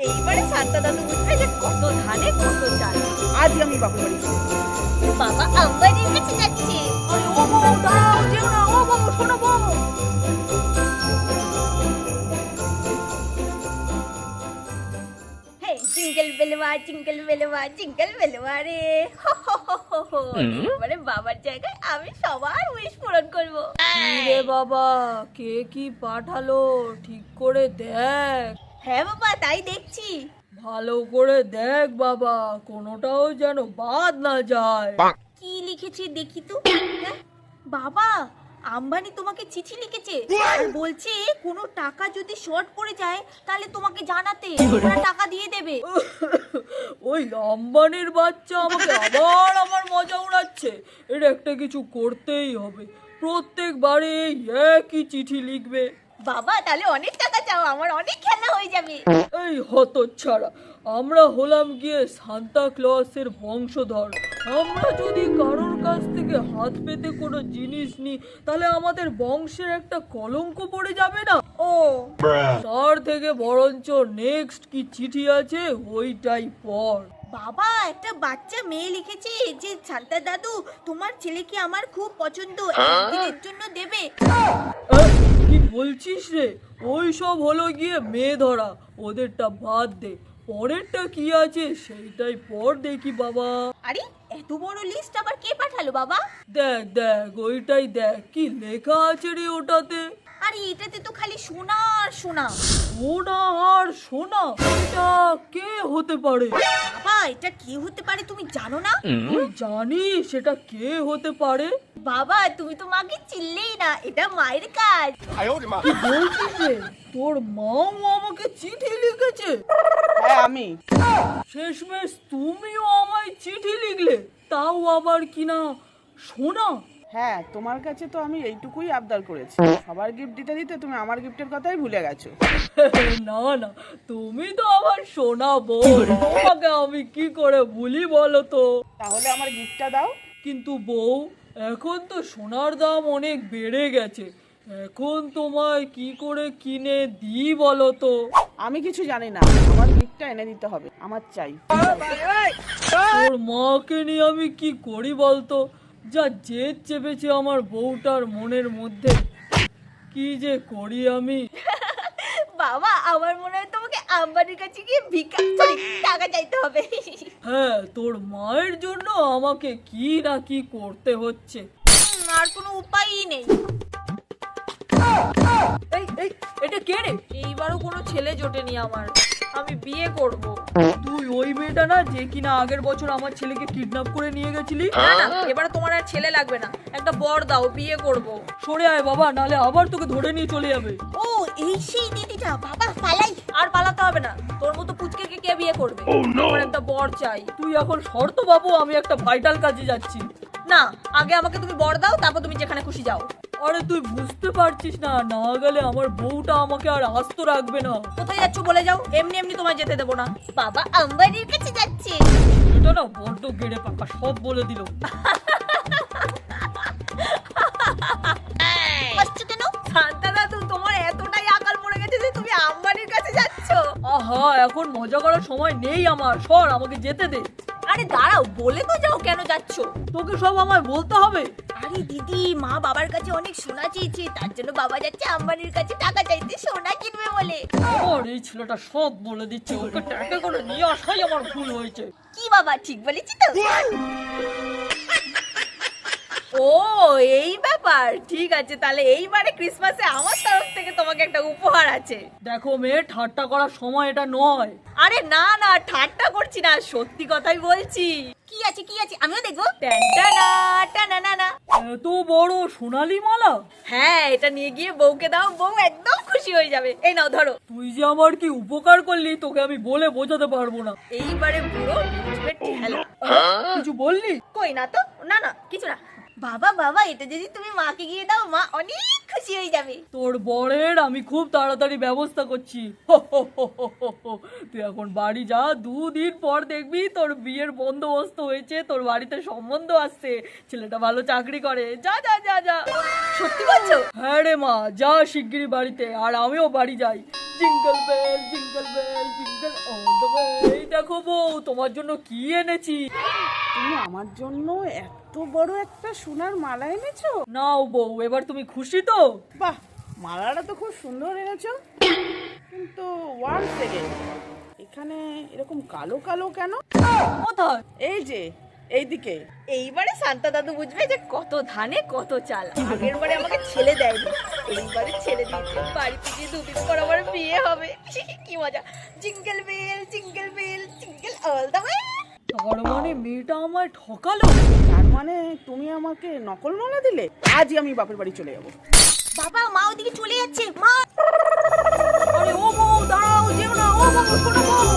এইবারে শান্তা দাদু বুঝবে যে কত ধানে কত চাল। আজই আমি বাপের বাড়ি যাবো। বাবা আম্বানির কাছে যাচ্ছে। আরে ও বউ দাঁড়াও, যেও না। ও বউ, শোনো বউ। হে জিঙ্গল বেলওয়া জিঙ্গল বেলওয়া জিঙ্গল বেলওয়া রে, হো হো হো হো হো। এবারে বাবার জায়গায় আমি সবার উইশ পূরণ করব। রে বাবা, কে কি পাঠালো ঠিক করে দেখ। হ্যাঁ বাবা, তাই দেখছি। ভালো করে দেখ বাবা, কোনোটাও যেন বাদ না যায়। কি লিখেছে দেখি তো। হ্যাঁ, বাবা আম্বানি তোমাকে চিঠি লিখেছে আর বলছে কোনো টাকা যদি শর্ট পড়ে যায় তাহলে তোমাকে জানাতে, ওরা টাকা দিয়ে দেবে। ওই আম্বানির বাচ্চা আমাকে আবার আমার মজা উড়াচ্ছে। এর একটা কিছু করতেই হবে। প্রত্যেকবারে এই একই চিঠি লিখবে। বাবা তাহলে অনেক টাকা চাও, আমার অনেক খেলা হয়ে যাবে। এই হতচ্ছাড়া, আমরা হলাম গিয়ে সান্তা ক্লসের বংশধর। আমরা যদি কারোর কাছ থেকে হাত পেতে কোনো জিনিস নিই তাহলে আমাদের বংশের একটা কলঙ্ক পড়ে যাবে না? ও তার থেকে বরঞ্চ নেক্সট কি চিঠি আছে ওইটাই পড়। বাবা, একটা বাচ্চা মেয়ে লিখেছে যে শান্তা দাদু তোমার ছেলেকে আমার খুব পছন্দ, একদিনের জন্য দেবে। কি বলছিস রে? ওই সব হলো গিয়ে মেয়ে ধরা, ওদেরটা বাদ দে। পরেরটা কি আছে সেইটাই পড় দেখি বাবা। আরে এত বড় লিস্ট আবার কে পাঠালো বাবা? দেখ দেখ, ওইটাই দেখ কি লেখা আছে রে ওটাতে। আরে এটাতে তো খালি সোনা আর সোনা। সোনা আর সোনা? এটা কে হতে পারে? বাবা এটা কি হতে পারে তুমি জানো না? তুই জানিস সেটা কে হতে পারে? বাবা তুমি তো মাকে চিনলেই না, এটা মায়ের কাজ। কি বলছিস রে? তোর মাও আমাকে চিঠি লিখেছে? হ্যাঁ আমি। শেষমেশ তুমিও আমায় চিঠি লিখলে, তাও আবার কিনা সোনা। হ্যাঁ, তোমার কাছে তো আমি এইটুকুই আবদার করেছি। সবার গিফট দিতে দিতে তুমি আমার গিফটের কথাই ভুলে গেছো। না না, তুমি তো আমার সোনা বউ, তোমাকে আমি কি করে ভুলি বলো তো। তাহলে আমার গিফটটা দাও। কিন্তু বউ, এখন তো সোনার দাম অনেক বেড়ে গেছে। এখন তোমায় কি করে কিনে দিই বলো তো? আমি কিছু জানি না, আমার গিফটটা এনে দিতে হবে, আমার চাই। তোর মাকে নিয়ে আমি কি করি বলতো? যা জেদ চেপেছে আমার বউটার মনের মধ্যে, কি যে করি আমি। বাবা আমার মনে হয় তোমাকে আম্বানির কাছে গিয়ে সরি টাকা চাইতে হবে। হ্যাঁ, তোর মায়ের জন্য আমাকে কি না কি করতে হচ্ছে। আর কোনো উপায়ই নেই। এই এই, এটা কে রে? এইবারও কোনো ছেলে জোটেনি আমার, আমি বিয়ে করব। তুই ওই মেয়েটা না যে কিনা আগের বছর আমার ছেলেকে কিডন্যাপ করে নিয়ে গেছিলি? না না, এবারে তোমার আর ছেলে লাগবে না, একটা বর দাও, বিয়ে করব। সরে আয় বাবা, নালে আবার তোকে ধরে নিয়ে চলে যাবে। ও এই সেই দিদিটা, বাবা পালাই। আর পালাতে হবে না, তোর মতো পুচকেকে কে বিয়ে করবে? আমার একটা বর চাই। তুই এখন শর্ত বাবু, আমি একটা ভাইটাল কাজে যাচ্ছি। না, আগে আমাকে তুমি বর দাও, তারপর তুমি যেখানে খুশি যাও। আরে তুই বুঝতে পারছিস না, না গেলে আমার বউটা আমাকে আর আস্ত রাখবে না। কোথায় যাচ্ছ বলে যাও, এমনি এমনি তোমায় যেতে দেবো না। বাবা আম্বানির কাছে যাচ্ছে। এটা না বড্ড গেড়ে পাকা, সব বলে দিল। হাসছো কেন? শান্তা দাদু, তোমার এতটাই আকাল পড়ে গেছে যে তুমি আম্বানির কাছে যাচ্ছ? আহা, এখন মজা করার সময় নেই আমার, সর, আমাকে যেতে দে। আরে দাঁড়াও, বলে তো যাও কেন যাচ্ছ। তোকে সব আমায় বলতে হবে? আরে দিদি, মা বাবার কাছে অনেক সোনা চেয়েছে, তার জন্য বাবা যাচ্ছে আম্বানির কাছে টাকা চাইতে, সোনা কিনবে বলে। আমার এই ছেলেটা সব বলে দিচ্ছে, ওকে ট্যাকে করে নিয়ে আসাই আমার ভুল হয়েছে। কি বাবা ঠিক বলেছি তো? ও এই ব্যাপার, ঠিক আছে, তাহলে এইবারে ক্রিসমাসে আমার তরফ থেকে তোমাকে একটা উপহার আছে। দেখো মেয়ে, ঠাট্টা করার সময় এটা নয়। আরে না না, ঠাট্টা করছি না, সত্যি কথাই বলছি। কি আছে কি আছে, আমিও দেখবো। টানটানা, টানানানা। এত বড় সোনালি মালা? হ্যাঁ, এটা নিয়ে গিয়ে বউকে দাও, বউ একদম খুশি হয়ে যাবে। এই নাও ধরো। তুই যে আমার কি উপকার করলি তোকে আমি বলে বোঝাতে পারবো না। এইবারে পুরো বুঝবে ঠেলা। কিছু বললি? কই না তো, না না কিছু না। বাবা বাবা, এটা যদি তুমি মাকে গিয়ে দাও, মা অনেক খুশি হয়ে যাবে। তোর বরের আমি খুব তাড়াতাড়ি ব্যবস্থা করছি। তুই এখন বাড়ি যা, 2 দিন পর দেখবি তোর বিয়ের বন্দোবস্ত হয়েছে, তোর বাড়িতে সম্বন্ধ আসছে, ছেলেটা ভালো চাকরি করে। যা যা যা যা। সত্যি বলছো? হ্যাঁ রে মা, যা শিগগিরই বাড়িতে, আর আমিও বাড়ি যাই। Jingle bell jingle bell jingle all the way. এই দেখো বউ, তোমার জন্য কি এনেছি। তুমি আমার জন্য এত বড় একটা সোনার মালা এনেছো? নাও বউ, এবার তুমি খুশি তো? বাহ, মালাটা তো খুব সুন্দর এনেছো, কিন্তু ওয়ান সেকেন্ড, এখানে এরকম কালো কালো কেন? কোথায়? এই যে এইদিকে। এইবারে শান্তা দাদু বুঝবে যে কত ধানে কত চাল। আগের বারে আমাকে ছেলে দেয়নি, এইবারে ছেলে দিয়েছে। বাড়িতে গিয়ে 2 দিন পর আমার বিয়ে হবে। কি মজা। Jingle bell jingle all the way. তার মানে মেয়েটা আমায় ঠকালো। তার মানে তুমি আমাকে নকল মালা দিলে? আজই আমি বাপের বাড়ি চলে যাবো। বাবা, মা ওদিকে চলে যাচ্ছে, মা। আরে ও বউ, দাঁড়াও, যেও না। ও বউ, শোনো বউ।